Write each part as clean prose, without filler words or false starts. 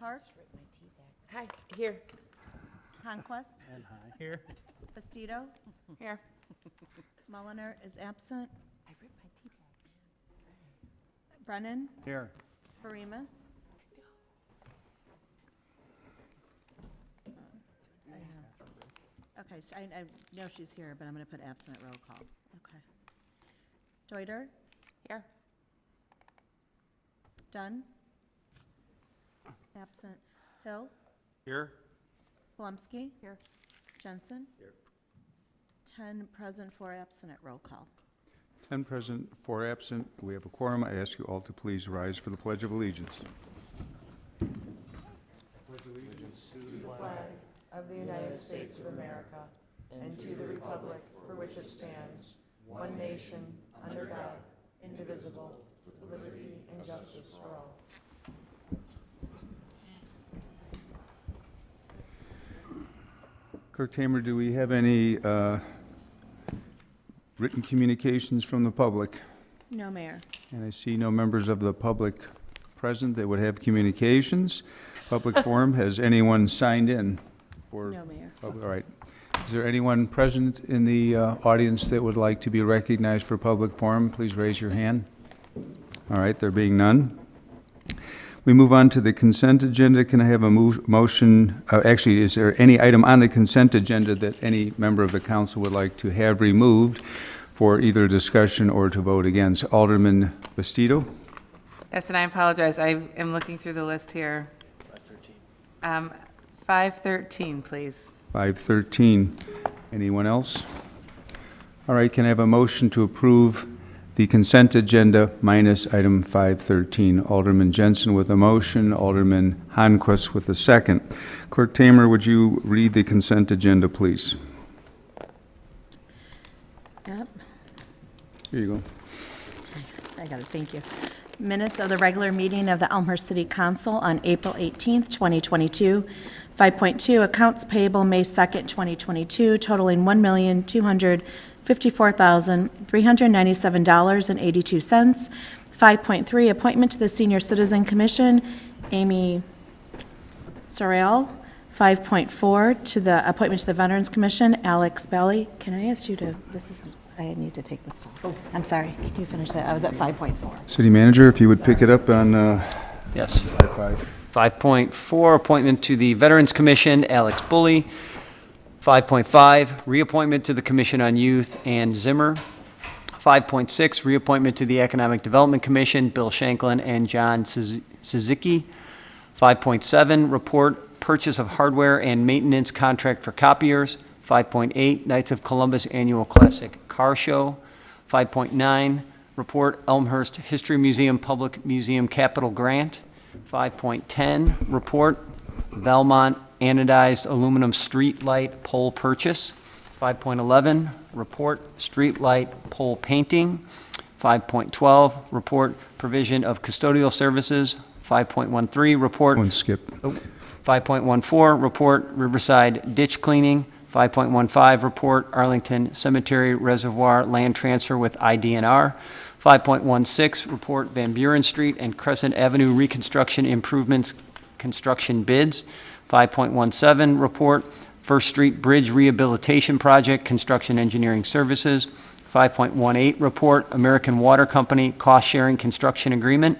Park, Hi, here. Conquest, And hi. Here. Bastido, Here. Mulliner is absent, I ripped my tea bag. Brennan, Here. Barimas. Okay, I know she's here, but I'm going to put absent at roll call. Okay. Deuter, Here. Dunn. Absent. Hill, Here. Palumski, Here. Jensen. 10 present, 4 absent at roll call. 10 present, 4 absent. We have a quorum. I ask you all to please rise for the Pledge of Allegiance. Of the United States of America, and to the republic for which it stands, one nation, under God, indivisible, with liberty and justice for all. Clerk Tamer, do we have any written communications from the public? No, Mayor. And I see no members of the public present that would have communications. Public forum, has anyone signed in? For No, Mayor. All right. Is there anyone present in the audience that would like to be recognized for public forum? Please raise your hand. All right, there being none. We move on to the consent agenda. Can I have a motion? Actually, is there any item on the consent agenda that any member of the council would like to have removed for either discussion or to vote against? Alderman Bastido? Yes, and I apologize. I am looking through the list here. 513, please. 513. Anyone else? All right, can I have a motion to approve the consent agenda minus item 513? Alderman Jensen with a motion, Alderman Honquist with a second. Clerk Tamer, would you read the consent agenda, please? Yep, Here you go. I got it, thank you. Minutes of the regular meeting of the Elmhurst City Council on April 18th, 2022. 5.2, accounts payable May 2nd, 2022, totaling $1,254,397.82. 5.3, appointment to the Senior Citizen Commission, Amy Sorrell. 5.4, to the appointment to the Veterans Commission, Alex Belly. Can I ask you to, I need to take this off. I'm sorry, can you finish that? I was at 5.4. City Manager, if you would pick it up on Yes. 5.5. 5.4, appointment to the Veterans Commission, Alex Bully. 5.5, reappointment to the Commission on Youth, Ann Zimmer. 5.6, reappointment to the Economic Development Commission, Bill Shanklin and John Suzuki. 5.7, report purchase of hardware and maintenance contract for copiers. 5.8, Knights of Columbus Annual Classic Car Show. 5.9, report Elmhurst History Museum Public Museum Capital Grant. 5.10, report Valmont anodized aluminum street light pole purchase. 5.11, report street light pole painting. 5.12, report provision of custodial services. 5.13, report. One skip. 5.14, report Riverside ditch cleaning. 5.15, report Arlington Cemetery Reservoir land transfer with IDNR. 5.16, report Van Buren Street and Crescent Avenue reconstruction improvements construction bids. 5.17, report First Street Bridge Rehabilitation Project construction engineering services. 5.18, report American Water Company cost sharing construction agreement.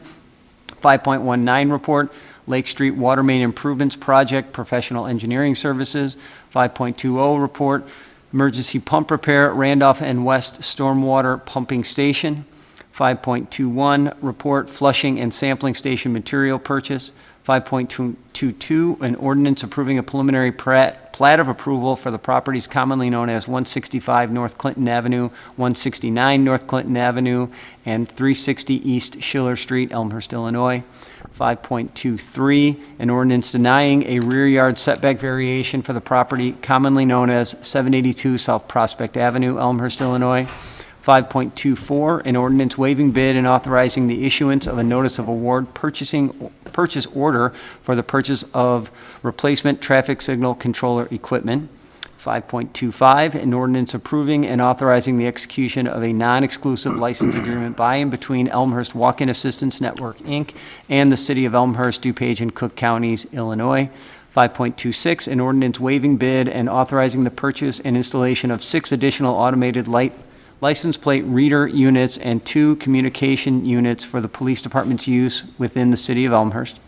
5.19, report Lake Street Water Main Improvements Project professional engineering services. 5.20, report emergency pump repair Randolph and West Stormwater Pumping Station. 5.21, report flushing and sampling station material purchase. 5.22, an ordinance approving a preliminary plat of approval for the properties commonly known as 165 North Clinton Avenue, 169 North Clinton Avenue, and 360 East Schiller Street, Elmhurst, Illinois. 5.23, an ordinance denying a rear yard setback variation for the property commonly known as 782 South Prospect Avenue, Elmhurst, Illinois. 5.24, an ordinance waiving bid and authorizing the issuance of a notice of award purchase order for the purchase of replacement traffic signal controller equipment. 5.25, an ordinance approving and authorizing the execution of a non-exclusive license agreement by and between Elmhurst Walk-in Assistance Network, Inc. and the City of Elmhurst, DuPage, and Cook Counties, Illinois. 5.26, an ordinance waiving bid and authorizing the purchase and installation of 6 additional automated license plate reader units and 2 communication units for the police department's use within the City of Elmhurst.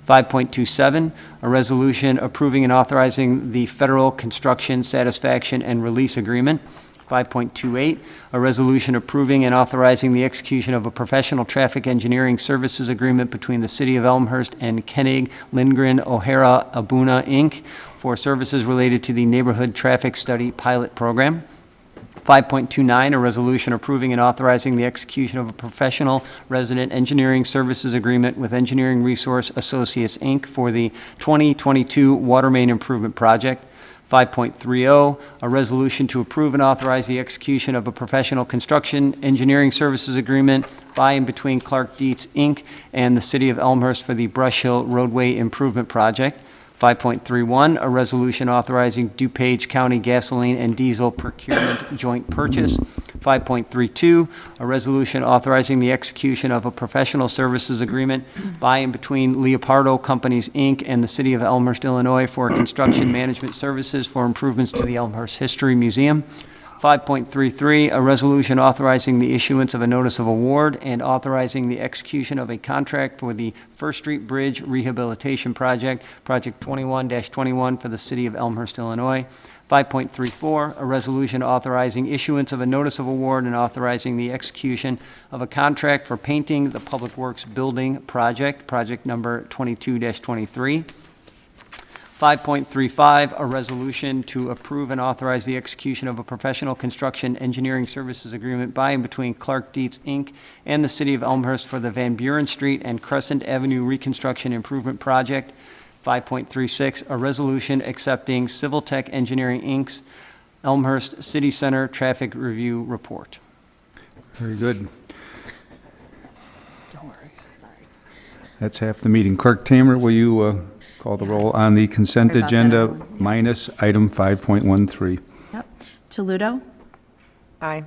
5.27, a resolution approving and authorizing the Federal Construction Satisfaction and Release Agreement. 5.28, a resolution approving and authorizing the execution of a professional traffic engineering services agreement between the City of Elmhurst and Koenig, Lindgren, O'Hara, Abuna, Inc. for services related to the Neighborhood Traffic Study Pilot Program. 5.29, a resolution approving and authorizing the execution of a professional resident engineering services agreement with Engineering Resource Associates, Inc. for the 2022 Water Main Improvement Project. 5.30, a resolution to approve and authorize the execution of a professional construction engineering services agreement by and between Clark Dietz, Inc. and the City of Elmhurst for the Brush Hill Roadway Improvement Project. 5.31, a resolution authorizing DuPage County gasoline and diesel procurement joint purchase. 5.32, a resolution authorizing the execution of a professional services agreement by and between Leopardo Companies, Inc. and the City of Elmhurst, Illinois for construction management services for improvements to the Elmhurst History Museum. 5.33, a resolution authorizing the issuance of a notice of award and authorizing the execution of a contract for the First Street Bridge Rehabilitation Project, Project 21-21 for the City of Elmhurst, Illinois. 5.34, a resolution authorizing issuance of a notice of award and authorizing the execution of a contract for painting the Public Works Building Project, Project number 22-23. 5.35, a resolution to approve and authorize the execution of a professional construction engineering services agreement by and between Clark Dietz, Inc. and the City of Elmhurst for the Van Buren Street and Crescent Avenue Reconstruction Improvement Project. 5.36, a resolution accepting Civil Tech Engineering, Inc.'s Elmhurst City Center Traffic Review Report. Very good. That's half the meeting. Clerk Tamer, will you call the roll on the consent Sorry about that, agenda everyone. Yep. minus item 5.13? Yep. Toludo. Aye.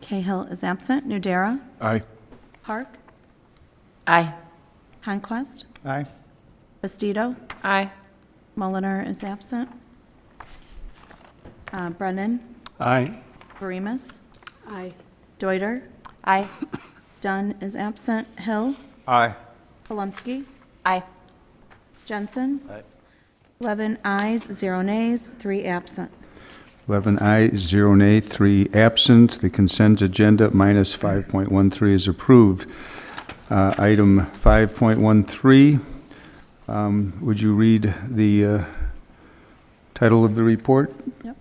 Cahill is absent. Nudera. Aye. Park. Aye. Honquist. Aye. Bastido. Aye. Mulliner is absent. Brennan. Aye. Verimas. Aye. Deuter. Aye. Dunn is absent. Hill. Aye. Palumski. Aye. Jensen. 11 ayes, 0 nays, 3 absent. 11 ayes, 0 nay, 3 absent. The consent agenda minus 5.13 is approved. Item 5.13, would you read the title of the report? Yep.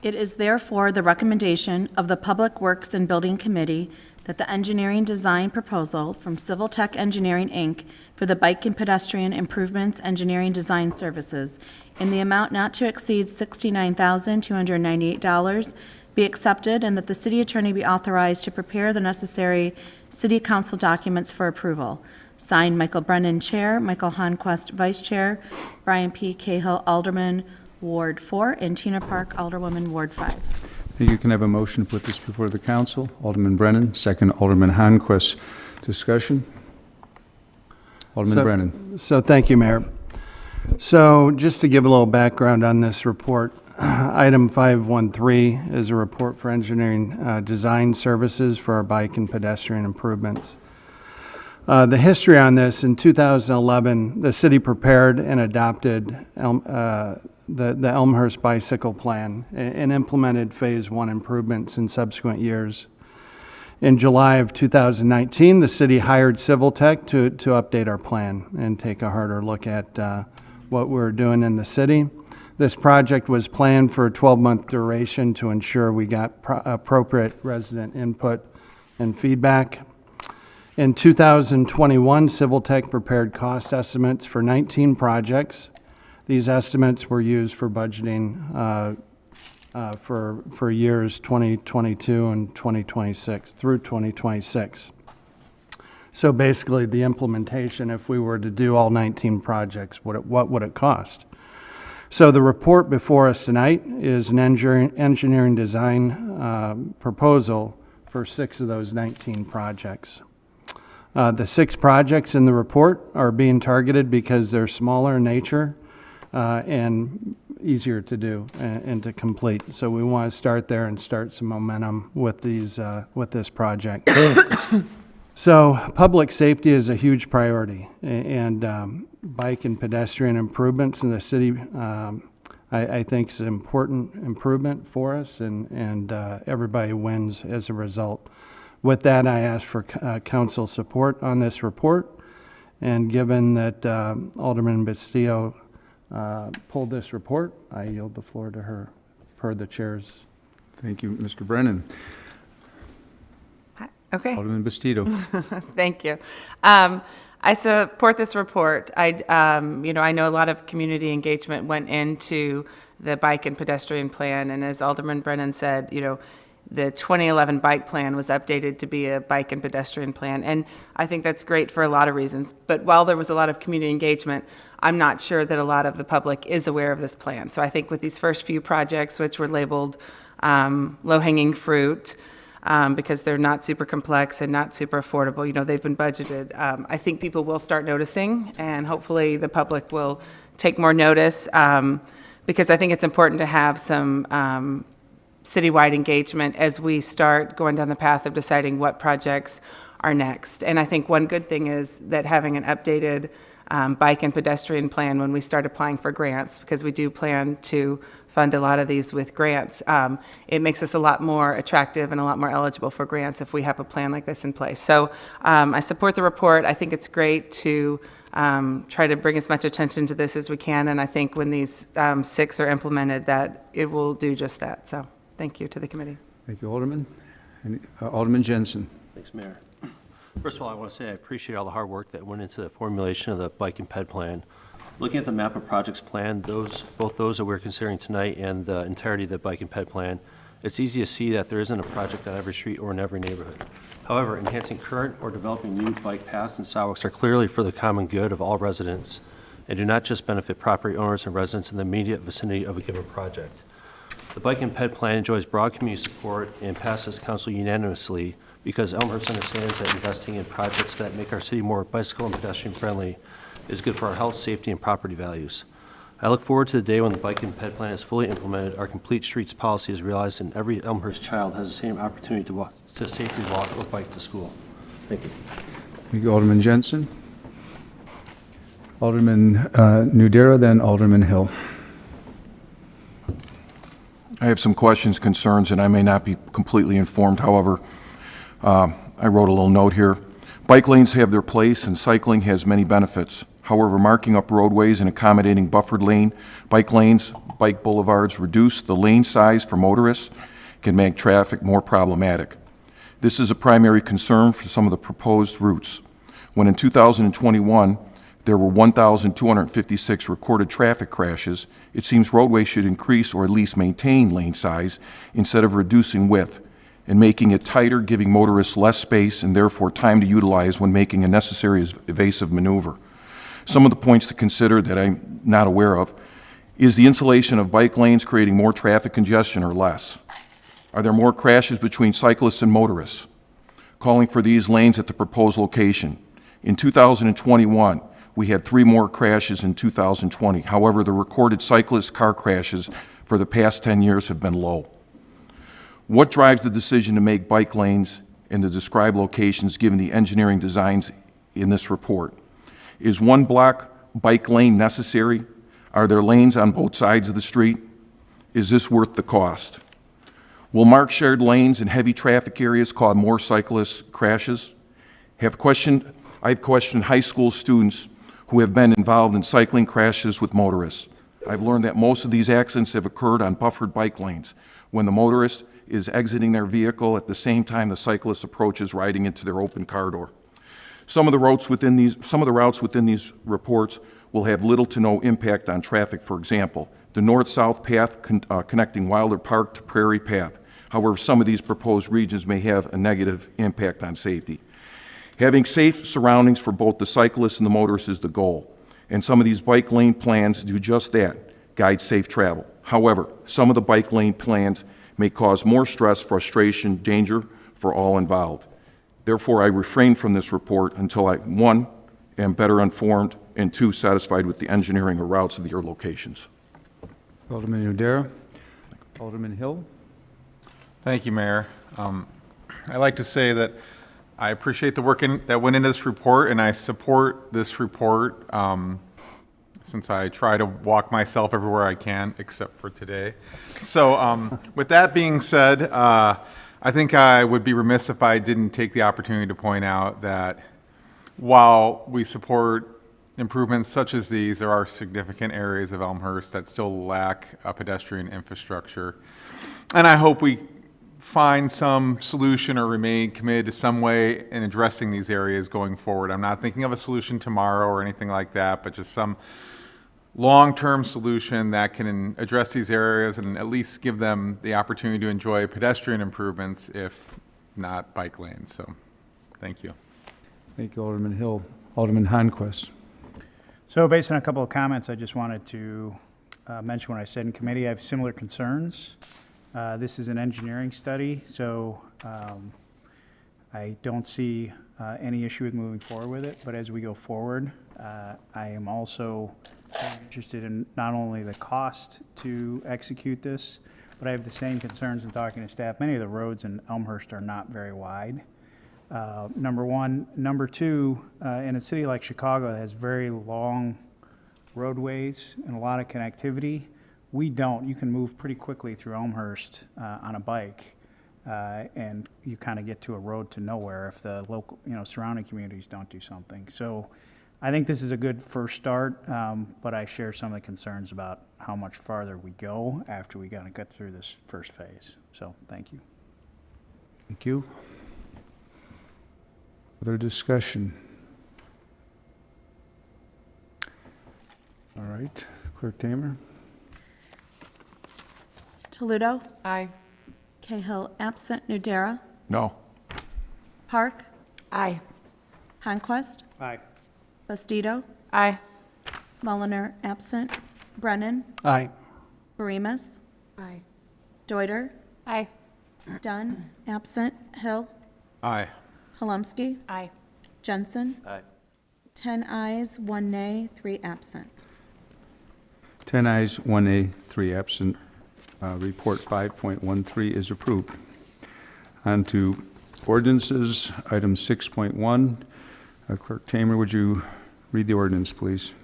It is therefore the recommendation of the Public Works and Building Committee that the engineering design proposal from Civil Tech Engineering, Inc. for the Bike and Pedestrian Improvements Engineering Design Services in the amount not to exceed $69,298 be accepted, and that the city attorney be authorized to prepare the necessary city council documents for approval. Signed, Michael Brennan, Chair, Michael Honquist, Vice Chair, Brian P. Cahill, Alderman, Ward 4, and Tina Park, Alderwoman, Ward 5. You can have a motion to put this before the council. Alderman Brennan, second Alderman Honquist. Discussion? Alderman Brennan. So thank you, Mayor. So just to give a little background on this report, item 513 is a report for engineering design services for our bike and pedestrian improvements. The history on this, in 2011, the city prepared and adopted the Elmhurst Bicycle Plan and implemented Phase 1 improvements in subsequent years. In July of 2019, the city hired Civil Tech to update our plan and take a harder look at what we're doing in the city. This project was planned for a 12-month duration to ensure we got appropriate resident input and feedback. In 2021, Civil Tech prepared cost estimates for 19 projects. These estimates were used for budgeting for years 2022 and 2026 through 2026. So basically, the implementation, if we were to do all 19 projects, what would it cost? So the report before us tonight is an engineering design proposal for 6 of those 19 projects. The 6 projects in the report are being targeted because they're smaller in nature and easier to do and to complete. So we want to start there and start some momentum with this project. So public safety is a huge priority, and bike and pedestrian improvements in the city, I think, is an important improvement for us, and everybody wins as a result. With that, I ask for council support on this report, and given that Alderman Bastillo pulled this report, I yield the floor to her per the chair's. Thank you, Mr. Brennan. Okay. Alderman Bastido. Thank you. I support this report. I know a lot of community engagement went into the bike and pedestrian plan, and as Alderman Brennan said, the 2011 bike plan was updated to be a bike and pedestrian plan, and I think that's great for a lot of reasons. But while there was a lot of community engagement, I'm not sure that a lot of the public is aware of this plan. So I think with these first few projects, which were labeled low-hanging fruit, because they're not super complex and not super affordable. They've been budgeted. I think people will start noticing, and hopefully the public will take more notice, because I think it's important to have some citywide engagement as we start going down the path of deciding what projects are next. And I think one good thing is that having an updated bike and pedestrian plan when we start applying for grants, because we do plan to fund a lot of these with grants, it makes us a lot more attractive and a lot more eligible for grants if we have a plan like this in place. So I support the report. I think it's great to try to bring as much attention to this as we can, and I think when these 6 are implemented that it will do just that. So thank you to the committee. Thank you, Alderman. And, Alderman Jensen. Thanks, Mayor. First of all, I want to say I appreciate all the hard work that went into the formulation of the bike and ped plan. Looking at the map of projects planned, both those that we're considering tonight and the entirety of the bike and ped plan, it's easy to see that there isn't a project on every street or in every neighborhood. However, enhancing current or developing new bike paths and sidewalks are clearly for the common good of all residents and do not just benefit property owners and residents in the immediate vicinity of a given project. The bike and ped plan enjoys broad community support and passes council unanimously because Elmhurst understands that investing in projects that make our city more bicycle and pedestrian friendly is good for our health, safety, and property values. I look forward to the day when the bike and ped plan is fully implemented, our complete streets policy is realized, and every Elmhurst child has the same opportunity to safely walk or bike to school. Thank you. Thank you, Alderman Jensen. Alderman Nudera, then Alderman Hill. I have some questions, concerns, and I may not be completely informed. However, I wrote a little note here. Bike lanes have their place, and cycling has many benefits. However, marking up roadways and accommodating buffered lane, bike lanes, bike boulevards reduce the lane size for motorists, can make traffic more problematic. This is a primary concern for some of the proposed routes. When in 2021, there were 1,256 recorded traffic crashes, it seems roadways should increase or at least maintain lane size instead of reducing width and making it tighter, giving motorists less space and therefore time to utilize when making a necessary evasive maneuver. Some of the points to consider that I'm not aware of is the insulation of bike lanes creating more traffic congestion or less? Are there more crashes between cyclists and motorists? Calling for these lanes at the proposed location. In 2021, we had 3 more crashes in 2020. However, the recorded cyclist car crashes for the past 10 years have been low. What drives the decision to make bike lanes in the described locations given the engineering designs in this report? Is one block bike lane necessary? Are there lanes on both sides of the street? Is this worth the cost? Will marked shared lanes in heavy traffic areas cause more cyclist crashes? I've questioned high school students who have been involved in cycling crashes with motorists. I've learned that most of these accidents have occurred on buffered bike lanes when the motorist is exiting their vehicle at the same time the cyclist approaches riding into their open car door. Some of the routes within these reports will have little to no impact on traffic. For example, the north-south path connecting Wilder Park to Prairie Path. However, some of these proposed regions may have a negative impact on safety. Having safe surroundings for both the cyclists and the motorists is the goal, and some of these bike lane plans do just that. guide safe travel. However, some of the bike lane plans may cause more stress, frustration, danger for all involved. Therefore, I refrain from this report until I, 1, am better informed, and 2, satisfied with the engineering or routes of your locations. Alderman Udera. Alderman Hill. Thank you, Mayor. I'd like to say that I appreciate the work that went into this report, and I support this report since I try to walk myself everywhere I can, except for today. So with that being said, I think I would be remiss if I didn't take the opportunity to point out that while we support improvements such as these, there are significant areas of Elmhurst that still lack a pedestrian infrastructure. And I hope we find some solution or remain committed to some way in addressing these areas going forward. I'm not thinking of a solution tomorrow or anything like that, but just some long-term solution that can address these areas and at least give them the opportunity to enjoy pedestrian improvements, if not bike lanes. So, thank you. Thank you, Alderman Hill. Alderman Honquist. So based on a couple of comments, I just wanted to mention what I said in committee. I have similar concerns. This is an engineering study, so I don't see any issue with moving forward with it. But as we go forward, I am also interested in not only the cost to execute this, but I have the same concerns in talking to staff. Many of the roads in Elmhurst are not very wide. Number one. Number two, in a city like Chicago that has very long roadways and a lot of connectivity, we don't. You can move pretty quickly through Elmhurst on a bike, and you kind of get to a road to nowhere if the local, surrounding communities don't do something. So I think this is a good first start, but I share some of the concerns about how much farther we go after we kind of get through this first phase. So thank you. Thank you. Other discussion? All right, Clerk Tamer. Toledo, Aye. Cahill absent, Nudera, No. Park, Aye. Conquest, Aye. Bastido, Aye. Mulliner absent, Brennan, Aye. Barimas, Aye. Deuter, Aye. Dunn, absent, Hill, Aye. Halumsky, Aye. Jensen. Aye. 10 ayes, 1 nay, 3 absent. 10 ayes, 1 nay, 3 absent. Report 5.13 is approved. On to ordinances, item 6.1. Clerk Tamer, would you read the ordinance, please?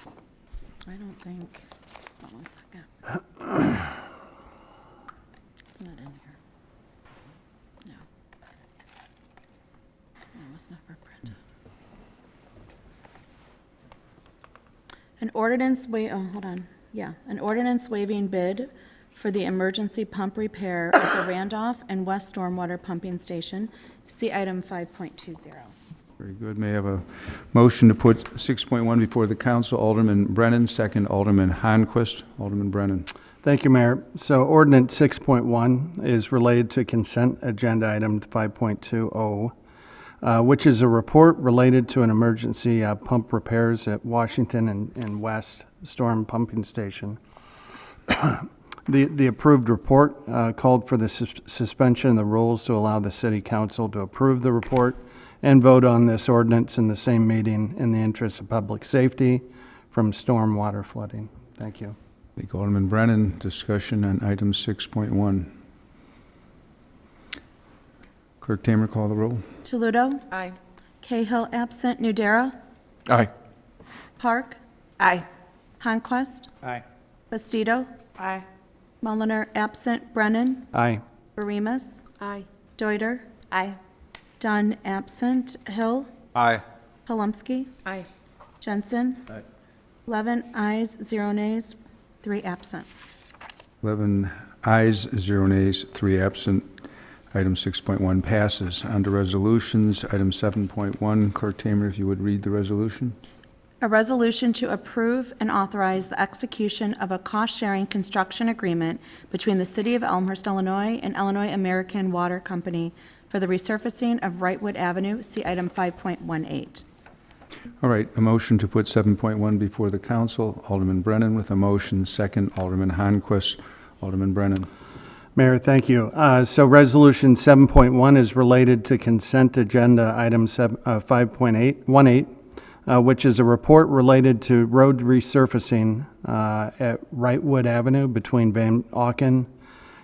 I don't think, hold on 1 second. It's not in here. No. It was never printed. An ordinance hold on. Yeah, an ordinance waiving bid for the emergency pump repair at the Randolph and West Stormwater Pumping Station. See item 5.20. Very good. May I have a motion to put 6.1 before the council? Alderman Brennan, second Alderman Honquist. Alderman Brennan. Thank you, Mayor. So ordinance 6.1 is related to consent agenda item 5.20, which is a report related to an emergency pump repairs at Washington and West Storm Pumping Station. The approved report called for the suspension of the rules to allow the city council to approve the report and vote on this ordinance in the same meeting in the interest of public safety from storm water flooding. Thank you. Thank you, Alderman Brennan. Discussion on item 6.1. Clerk Tamer, call the roll. Toledo, Aye. Cahill absent, Nudera, Aye. Park, Aye. Conquest, Aye. Bastido, Aye. Mulliner absent, Brennan, Aye. Barimas, Aye. Deuter, Aye. Dunn absent, Hill, Aye. Halumsky, Aye. Jensen. 11 ayes, 0 nays, 3 absent. 11 ayes, 0 nays, 3 absent. Item 6.1 passes. On to resolutions. Item 7.1. Clerk Tamer, if you would read the resolution. A resolution to approve and authorize the execution of a cost-sharing construction agreement between the City of Elmhurst, Illinois, and Illinois American Water Company for the resurfacing of Wrightwood Avenue. See item 5.18. All right, a motion to put 7.1 before the council. Alderman Brennan with a motion, second. Alderman Honquist. Alderman Brennan. Mayor, thank you. So Resolution 7.1 is related to consent agenda item 5.18, which is a report related to road resurfacing at Wrightwood Avenue between Van Auken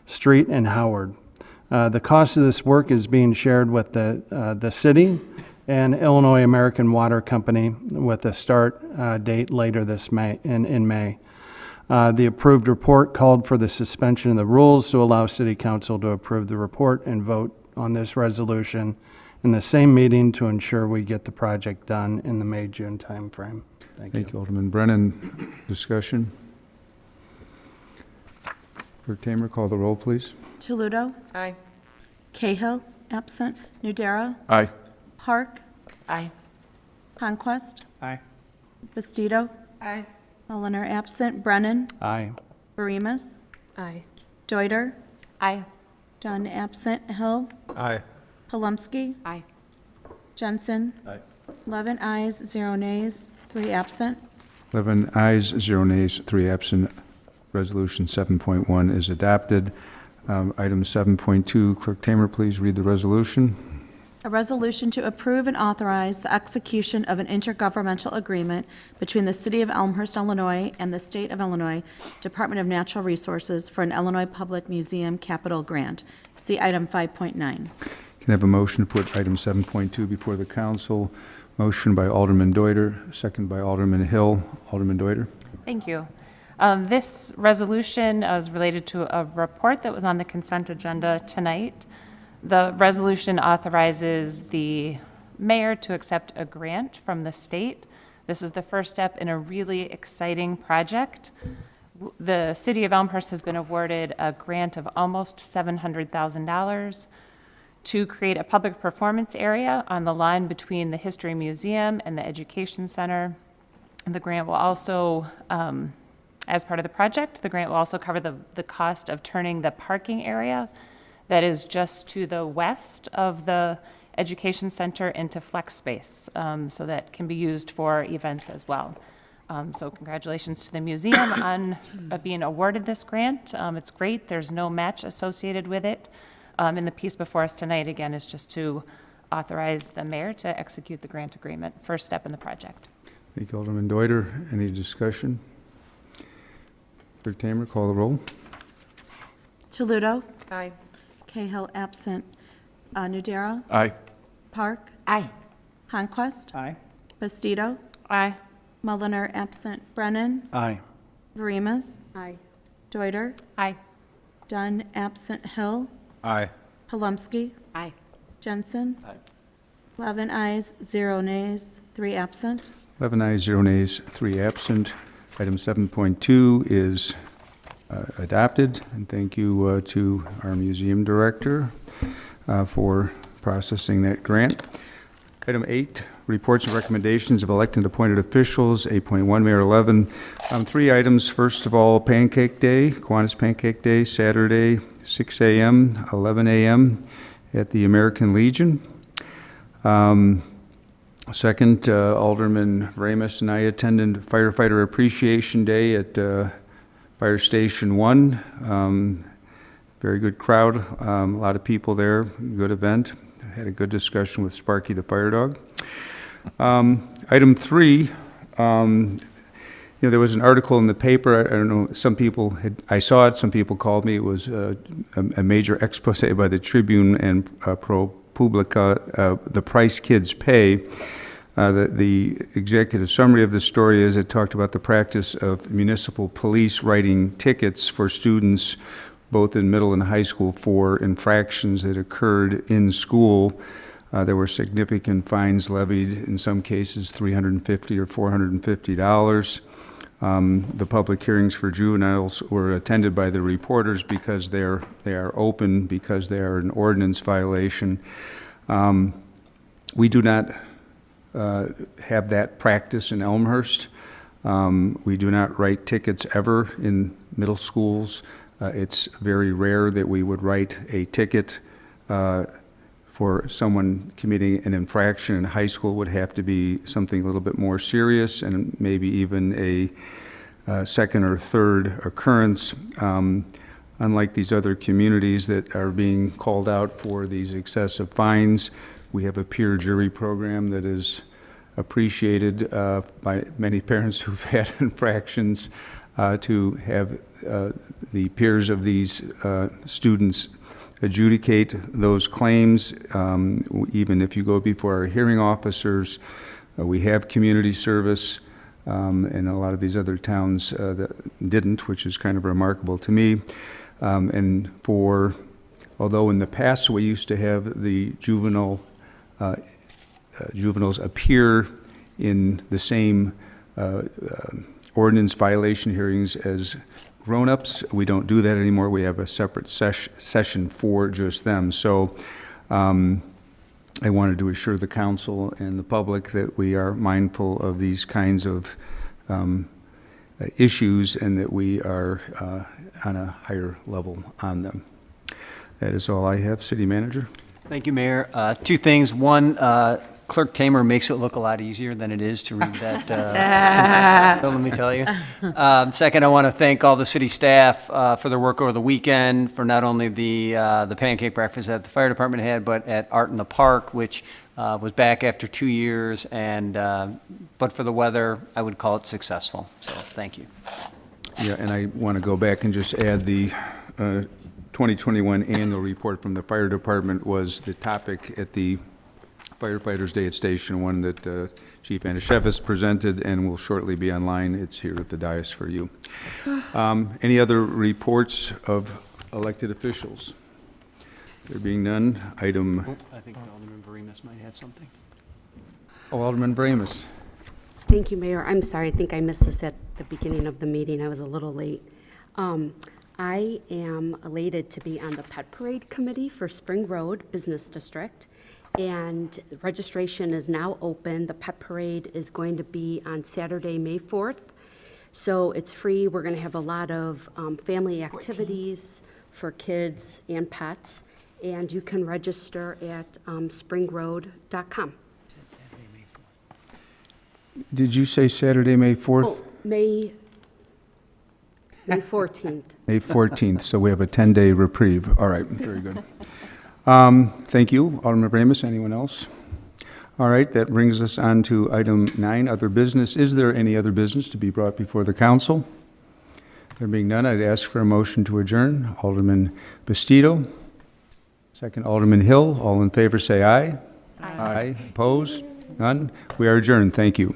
Street and Howard. The cost of this work is being shared with the city and Illinois American Water Company with a start date later this May, in May. The approved report called for the suspension of the rules to allow City Council to approve the report and vote on this resolution in the same meeting to ensure we get the project done in the May-June timeframe. Thank you. Thank you, Alderman Brennan. Discussion? Clerk Tamer, call the roll, please. Toludo. Aye. Cahill, absent. Nudera. Aye. Park. Aye. Conquest. Aye. Bastido. Aye. Mulliner, absent. Brennan. Aye. Barimas. Aye. Deuter. Aye. Dunn, absent. Hill. Aye. Palumski. Aye. Jensen. Aye. 11 ayes, 0 nays, 3 absent. 11 ayes, 0 nays, 3 absent. Resolution 7.1 is adopted. Item 7.2, Clerk Tamer, please read the resolution. A resolution to approve and authorize the execution of an intergovernmental agreement between the City of Elmhurst, Illinois, and the State of Illinois Department of Natural Resources for an Illinois Public Museum capital grant. See item 5.9. Can I have a motion to put item 7.2 before the council? Motion by Alderman Deuter, second by Alderman Hill. Alderman Deuter. Thank you. This resolution is related to a report that was on the consent agenda tonight. The resolution authorizes the mayor to accept a grant from the state. This is the first step in a really exciting project. The city of Elmhurst has been awarded a grant of almost $700,000 to create a public performance area on the line between the History Museum and the Education Center. And the grant will also, as part of the project, the grant will also cover the cost of turning the parking area that is just to the west of the Education Center into flex space, so that can be used for events as well. So congratulations to the museum on being awarded this grant. It's great. There's no match associated with it. And the piece before us tonight, again, is just to authorize the mayor to execute the grant agreement, first step in the project. Thank you, Alderman Deuter. Any discussion? Clerk Tamer, call the roll. Toludo. Aye. Cahill, absent. Nudera. Aye. Park. Aye. Conquest. Aye. Bastido. Aye. Mulliner, absent. Brennan. Aye. Varimas. Aye. Deuter. Aye. Dunn, absent. Hill. Aye. Palumski. Aye. Jensen. Aye. 11 ayes, 0 nays, 3 absent. 11 ayes, 0 nays, 3 absent. Item 7.2 is adopted, and thank you to our museum director for processing that grant. Item 8, reports and recommendations of elected and appointed officials, 8.1, Mayor 11. 3 items. First of all, Pancake Day, Kiwanis Pancake Day, Saturday, 6 a.m., 11 a.m. at the American Legion. Second, Alderman Ramus and I attended Firefighter Appreciation Day at Fire Station 1. Very good crowd, a lot of people there, good event. Had a good discussion with Sparky the fire dog. Item 3, there was an article in the paper. I don't know, some people I saw it, some people called me. It was a major expose by the Tribune and ProPublica, The Price Kids Pay. The executive summary of the story is it talked about the practice of municipal police writing tickets for students both in middle and high school for infractions that occurred in school. There were significant fines levied, in some cases $350 or $450. The public hearings for juveniles were attended by the reporters because they are open, because they are an ordinance violation. We do not have that practice in Elmhurst. We do not write tickets ever in middle schools. It's very rare that we would write a ticket for someone committing an infraction in high school would have to be something a little bit more serious and maybe even a second or third occurrence. Unlike these other communities that are being called out for these excessive fines, we have a peer jury program that is appreciated by many parents who've had infractions to have the peers of these students adjudicate those claims. Even if you go before our hearing officers, we have community service, and a lot of these other towns that didn't, which is kind of remarkable to me. Although in the past we used to have the juveniles appear in the same ordinance violation hearings as grown-ups, we don't do that anymore. We have a separate session for just them. So I wanted to assure the council and the public that we are mindful of these kinds of issues and that we are on a higher level on them. That is all I have. City Manager? Thank you, Mayor. Two things. One, Clerk Tamer makes it look a lot easier than it is to read that. Let me tell you. Second, I want to thank all the city staff for their work over the weekend, for not only the pancake breakfast that the fire department had, but at Art in the Park, which was back after 2 years, and but for the weather, I would call it successful. So thank you. Yeah, and I want to go back and just add the 2021 annual report from the fire department was the topic at the Firefighters Day at Station 1 that Chief Anashevitz presented and will shortly be online. It's here at the dais for you. Any other reports of elected officials? There being none, item... I think Alderman Varimas might have something. Oh, Alderman Bramus. Thank you, Mayor. I'm sorry, I think I missed this at the beginning of the meeting. I was a little late. I am elated to be on the Pet Parade Committee for Spring Road Business District, and registration is now open. The Pet Parade is going to be on Saturday, May 4th, so it's free. We're going to have a lot of family activities for kids and pets, and you can register at springroad.com. Did you say Saturday, May 4th? Oh, May 14th. May 14th, so we have a 10-day reprieve. All right, very good. Thank you, Alderman Bramus. Anyone else? All right, that brings us on to item 9, other business. Is there any other business to be brought before the council? There being none, I'd ask for a motion to adjourn. Alderman Bastido. Second, Alderman Hill. All in favor say aye. Aye. Opposed? None? We are adjourned. Thank you.